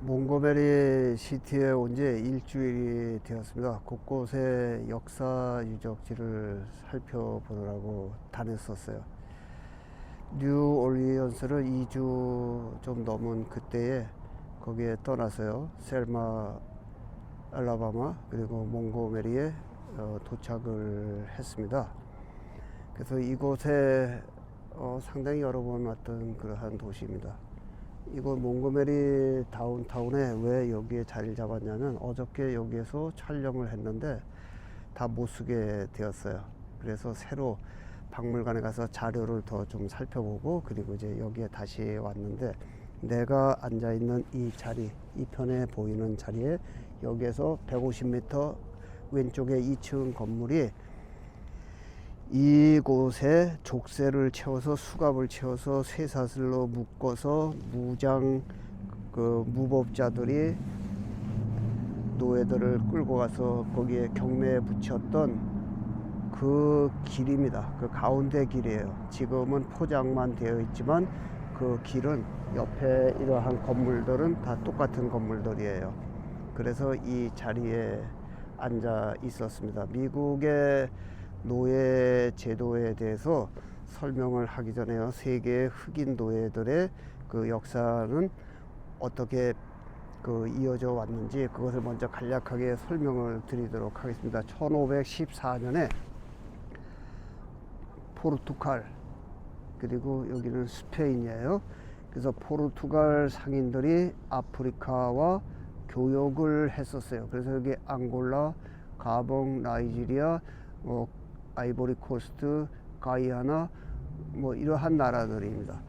몽고메리 시티에 온 지 일주일이 되었습니다. 곳곳에 역사 유적지를 살펴보느라고 다녔었어요. 뉴올리언스를 2주 좀 넘은 그때에 거기에 떠나서요. 셀마, 알라바마 그리고 몽고메리에 도착을 했습니다. 그래서 이곳에 상당히 여러 번 왔던 그러한 도시입니다. 이곳 몽고메리 다운타운에 왜 여기에 자리를 잡았냐면 어저께 여기에서 촬영을 했는데 다 못 쓰게 되었어요. 그래서 새로 박물관에 가서 자료를 더 좀 살펴보고 그리고 이제 여기에 다시 왔는데, 내가 앉아 있는 이 자리, 이 편에 보이는 자리에 여기에서 150m 왼쪽에 2층 건물이 이곳에 족쇄를 채워서 수갑을 채워서 쇠사슬로 묶어서 무법자들이 노예들을 끌고 가서 거기에 경매에 붙였던 그 길입니다. 그 가운데 길이에요. 지금은 포장만 되어 있지만 그 길은 옆에 이러한 건물들은 다 똑같은 건물들이에요. 그래서 이 자리에 앉아 있었습니다. 미국의 노예 제도에 대해서 설명을 하기 전에요. 세계의 흑인 노예들의 그 역사는 어떻게 이어져 왔는지 그것을 먼저 간략하게 설명을 드리도록 하겠습니다. 1514년에 포르투갈, 그리고 여기는 스페인이에요. 그래서 포르투갈 상인들이 아프리카와 교역을 했었어요. 그래서 여기 앙골라, 가봉, 나이지리아, 아이보리 코스트, 가이아나 이러한 나라들입니다.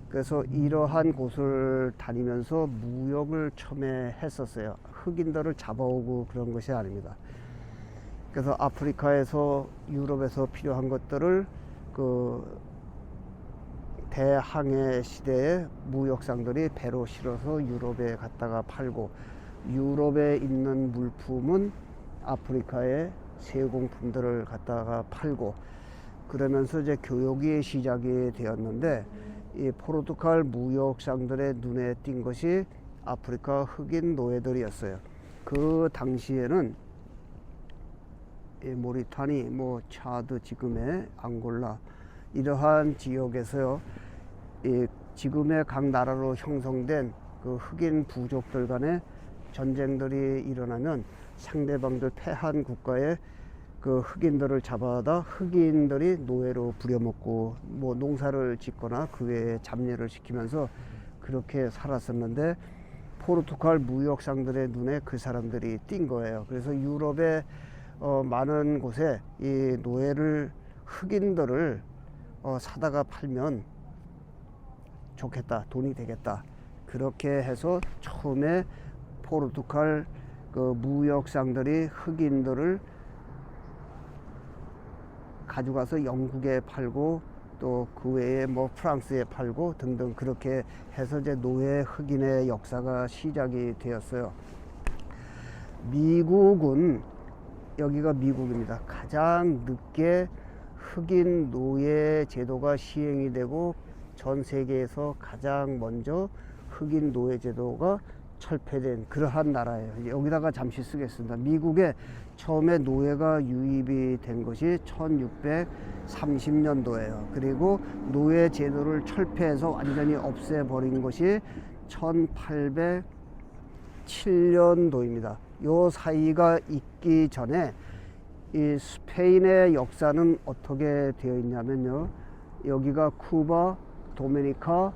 그래서 이러한 곳을 다니면서 무역을 처음에 했었어요. 흑인들을 잡아오고 그런 것이 아닙니다. 그래서 아프리카에서 유럽에서 필요한 것들을 대항해 시대에 무역상들이 배로 실어서 유럽에 갖다가 팔고, 유럽에 있는 물품은 아프리카에 세공품들을 갖다가 팔고, 그러면서 이제 교역이 시작이 되었는데, 이 포르투갈 무역상들의 눈에 띈 것이 아프리카 흑인 노예들이었어요. 그 당시에는 모리타니, 차드, 지금의 앙골라 이러한 지역에서요, 지금의 각 나라로 형성된 그 흑인 부족들 간의 전쟁들이 일어나면 상대방들 패한 국가에 그 흑인들을 잡아다 흑인들이 노예로 부려먹고 농사를 짓거나 그 외에 잡일을 시키면서 그렇게 살았었는데, 포르투갈 무역상들의 눈에 그 사람들이 띈 거예요. 그래서 유럽의 많은 곳에 이 노예를, 흑인들을 사다가 팔면 좋겠다, 돈이 되겠다, 그렇게 해서 처음에 포르투갈 무역상들이 흑인들을 가져가서 영국에 팔고 또 그 외에 프랑스에 팔고 등등, 그렇게 해서 이제 노예 흑인의 역사가 시작이 되었어요. 미국은, 여기가 미국입니다. 가장 늦게 흑인 노예 제도가 시행이 되고 전 세계에서 가장 먼저 흑인 노예 제도가 철폐된 그러한 나라예요. 여기다가 잠시 쓰겠습니다. 미국에 처음에 노예가 유입이 된 것이 1630년도예요. 그리고 노예 제도를 철폐해서 완전히 없애버린 것이 1807년도입니다. 요 사이가 있기 전에 이 스페인의 역사는 어떻게 되어 있냐면요, 여기가 쿠바, 도미니카,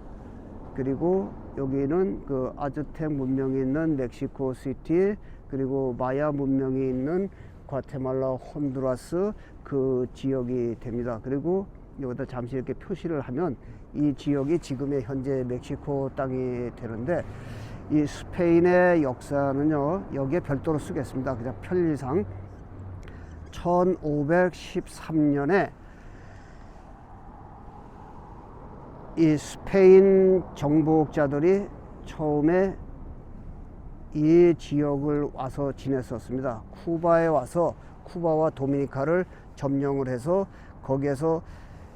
그리고 여기는 그 아즈텍 문명이 있는 멕시코 시티, 그리고 마야 문명이 있는 과테말라, 혼두라스 그 지역이 됩니다. 그리고 여기다 잠시 이렇게 표시를 하면 이 지역이 지금의 현재 멕시코 땅이 되는데, 이 스페인의 역사는요, 여기에 별도로 쓰겠습니다. 그냥 편리상 1513년에 이 스페인 정복자들이 처음에 이 지역을 와서 지냈었습니다. 쿠바에 와서 쿠바와 도미니카를 점령을 해서 거기에서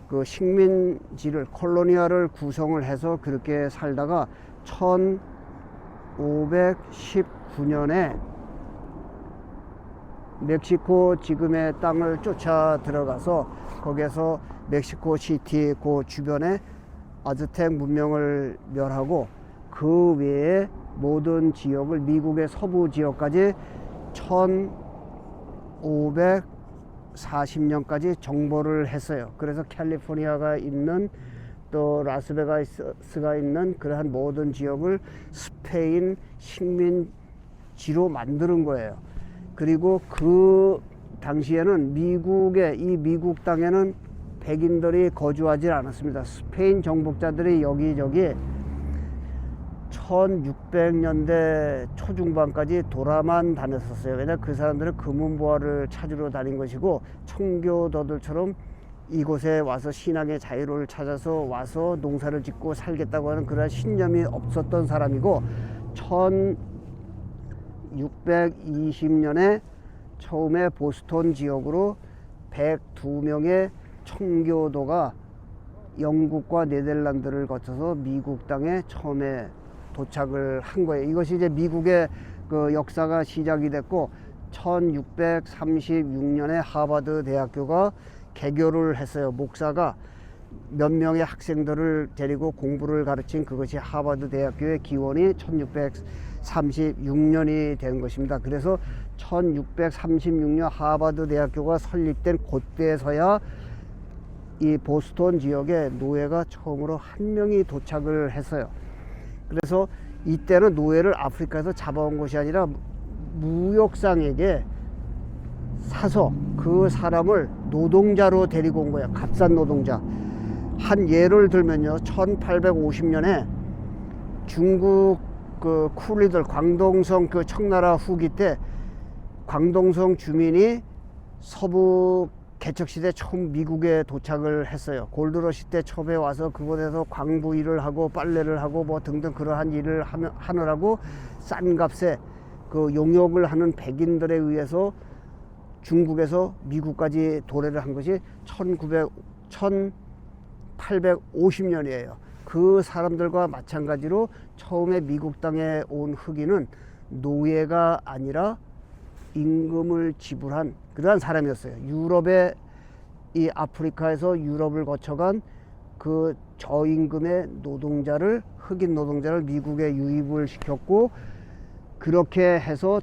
그 식민지를, 콜로니아를 구성을 해서 그렇게 살다가 1519년에 멕시코 지금의 땅을 쫓아 들어가서 거기에서 멕시코 시티 그 주변에 아즈텍 문명을 멸하고 그 외에 모든 지역을 미국의 서부 지역까지 1540년까지 정벌을 했어요. 그래서 캘리포니아가 있는 또 라스베가스가 있는 그러한 모든 지역을 스페인 식민지로 만드는 거예요. 그리고 그 당시에는 이 미국 땅에는 백인들이 거주하지 않았습니다. 스페인 정복자들이 여기저기 1600년대 초중반까지 돌아만 다녔었어요. 왜냐하면 그 사람들은 금은보화를 찾으러 다닌 것이고 청교도들처럼 이곳에 와서 신앙의 자유를 찾아서 와서 농사를 짓고 살겠다고 하는 그런 신념이 없었던 사람이고 1620년에 처음에 보스턴 지역으로 102명의 청교도가 영국과 네덜란드를 거쳐서 미국 땅에 처음에 도착을 한 거예요. 이것이 이제 미국의 그 역사가 시작이 됐고 1636년에 하버드 대학교가 개교를 했어요. 목사가 몇 명의 학생들을 데리고 공부를 가르친 그것이 하버드 대학교의 기원이 1636년이 된 것입니다. 그래서 1636년 하버드 대학교가 설립된 그때서야 이 보스턴 지역에 노예가 처음으로 한 명이 도착을 했어요. 그래서 이때는 노예를 아프리카에서 잡아온 것이 아니라 무역상에게 사서 그 사람을 노동자로 데리고 온 거야. 값싼 노동자. 한 예를 들면요, 1850년에 중국 그 쿨리들 광동성 그 청나라 후기 때 광동성 주민이 서부 개척시대 처음 미국에 도착을 했어요. 골드러시 때 처음에 와서 그곳에서 광부 일을 하고 빨래를 하고 뭐 등등 그러한 일을 하느라고 싼 값에 그 용역을 하는 백인들에 의해서 중국에서 미국까지 도래를 한 것이 1850년이에요. 그 사람들과 마찬가지로 처음에 미국 땅에 온 흑인은 노예가 아니라 임금을 지불한 그러한 사람이었어요. 유럽의 이 아프리카에서 유럽을 거쳐간 그 저임금의 노동자를 흑인 노동자를 미국에 유입을 시켰고 그렇게 해서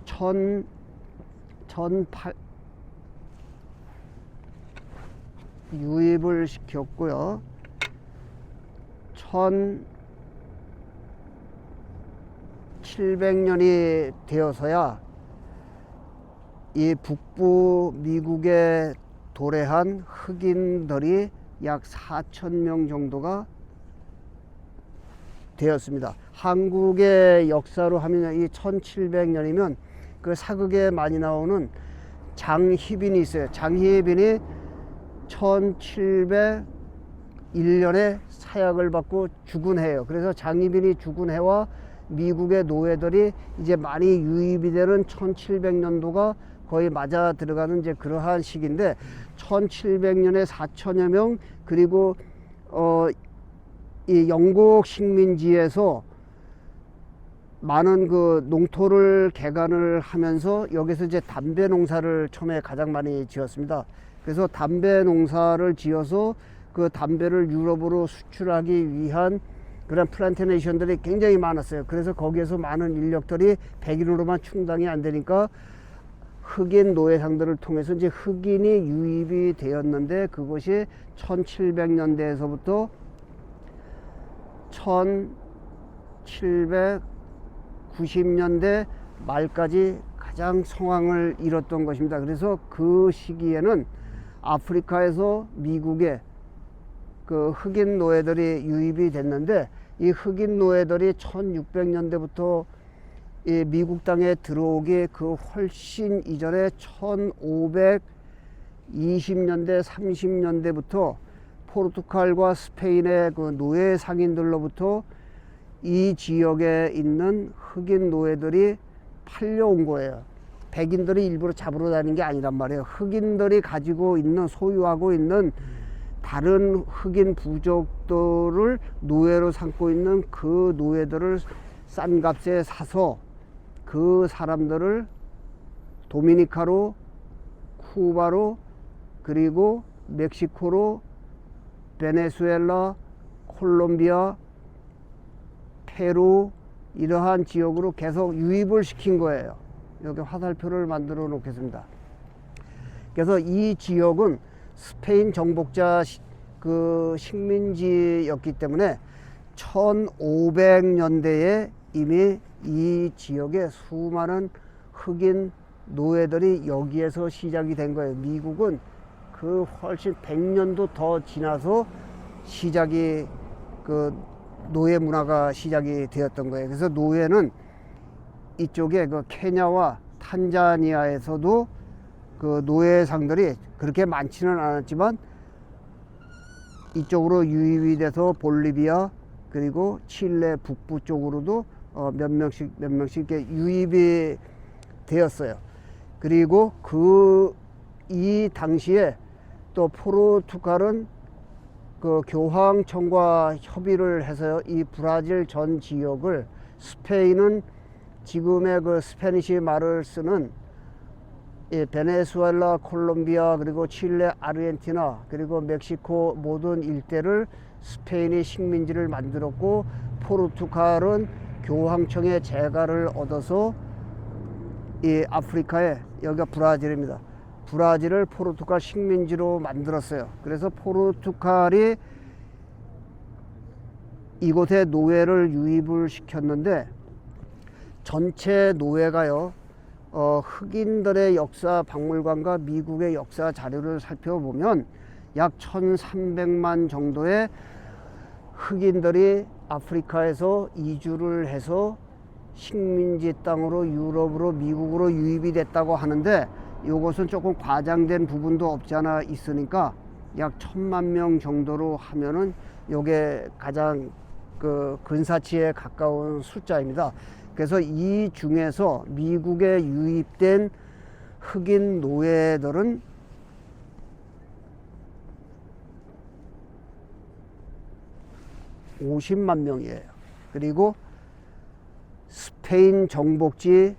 유입을 시켰고요. 1700년이 되어서야 이 북부 미국에 도래한 흑인들이 약 4,000명 정도가 되었습니다. 한국의 역사로 하면 이 1700년이면 그 사극에 많이 나오는 장희빈이 있어요. 장희빈이 1701년에 사약을 받고 죽은 해예요. 그래서 장희빈이 죽은 해와 미국의 노예들이 이제 많이 유입이 되는 1700년도가 거의 맞아 들어가는 이제 그러한 시기인데 1700년에 4천여 명 그리고 이 영국 식민지에서 많은 그 농토를 개간을 하면서 여기서 이제 담배 농사를 처음에 가장 많이 지었습니다. 그래서 담배 농사를 지어서 그 담배를 유럽으로 수출하기 위한 그런 플란테이션들이 굉장히 많았어요. 그래서 거기에서 많은 인력들이 백인으로만 충당이 안 되니까 흑인 노예상들을 통해서 이제 흑인이 유입이 되었는데 그것이 1700년대에서부터 1790년대 말까지 가장 성황을 이뤘던 것입니다. 그래서 그 시기에는 아프리카에서 미국에 그 흑인 노예들이 유입이 됐는데 이 흑인 노예들이 1600년대부터 이 미국 땅에 들어오기 그 훨씬 이전에 1520년대 30년대부터 포르투갈과 스페인의 그 노예 상인들로부터 이 지역에 있는 흑인 노예들이 팔려온 거예요. 백인들이 일부러 잡으러 다니는 게 아니란 말이에요. 흑인들이 가지고 있는 소유하고 있는 다른 흑인 부족들을 노예로 삼고 있는 그 노예들을 싼 값에 사서 그 사람들을 도미니카로, 쿠바로, 그리고 멕시코로, 베네수엘라, 콜롬비아, 페루 이러한 지역으로 계속 유입을 시킨 거예요. 여기 화살표를 만들어 놓겠습니다. 그래서 이 지역은 스페인 정복자 그 식민지였기 때문에 1500년대에 이미 이 지역에 수많은 흑인 노예들이 여기에서 시작이 된 거예요. 미국은 그 훨씬 100년도 더 지나서 시작이 그 노예 문화가 시작이 되었던 거예요. 그래서 노예는 이쪽에 그 케냐와 탄자니아에서도 그 노예상들이 그렇게 많지는 않았지만 이쪽으로 유입이 돼서 볼리비아 그리고 칠레 북부 쪽으로도 몇 명씩 이렇게 유입이 되었어요. 그리고 이 당시에 또 포르투갈은 그 교황청과 협의를 해서요, 이 브라질 전 지역을 스페인은 지금의 그 스페니시 말을 쓰는 베네수엘라, 콜롬비아, 그리고 칠레, 아르헨티나, 그리고 멕시코 모든 일대를 스페인이 식민지를 만들었고, 포르투갈은 교황청의 재가를 얻어서 이 아프리카에, 여기가 브라질입니다. 브라질을 포르투갈 식민지로 만들었어요. 그래서 포르투갈이 이곳에 노예를 유입을 시켰는데, 전체 노예가요, 흑인들의 역사 박물관과 미국의 역사 자료를 살펴보면 약 1300만 정도의 흑인들이 아프리카에서 이주를 해서 식민지 땅으로 유럽으로 미국으로 유입이 됐다고 하는데, 이것은 조금 과장된 부분도 없지 않아 있으니까 약 1000만 명 정도로 하면은 이게 가장 그 근사치에 가까운 숫자입니다. 그래서 이 중에서 미국에 유입된 흑인 노예들은 (50만) 명이에요. 그리고 스페인 정복지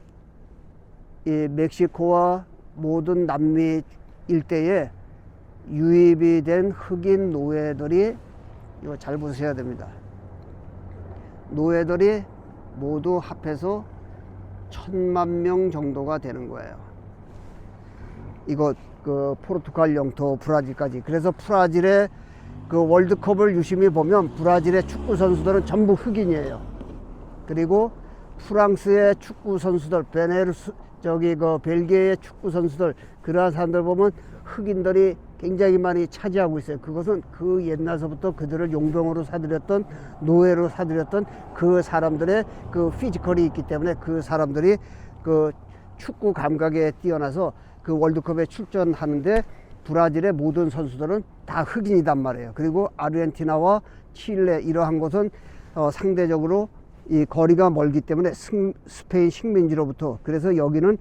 이 멕시코와 모든 남미 일대에 유입이 된 흑인 노예들이, 이거 잘 보셔야 됩니다. 노예들이 모두 합해서 1000만 명 정도가 되는 거예요. 이거 그 포르투갈 영토 브라질까지. 그래서 브라질의 그 월드컵을 유심히 보면 브라질의 축구 선수들은 전부 흑인이에요. 그리고 프랑스의 축구 선수들, 벨기에의 축구 선수들, 그러한 사람들 보면 흑인들이 굉장히 많이 차지하고 있어요. 그것은 그 옛날서부터 그들을 용병으로 사들였던, 노예로 사들였던 그 사람들의 그 피지컬이 있기 때문에 그 사람들이 그 축구 감각에 뛰어나서 그 월드컵에 출전하는데 브라질의 모든 선수들은 다 흑인이단 말이에요. 그리고 아르헨티나와 칠레 이러한 곳은 상대적으로 이 거리가 멀기 때문에 스페인 식민지로부터, 그래서 여기는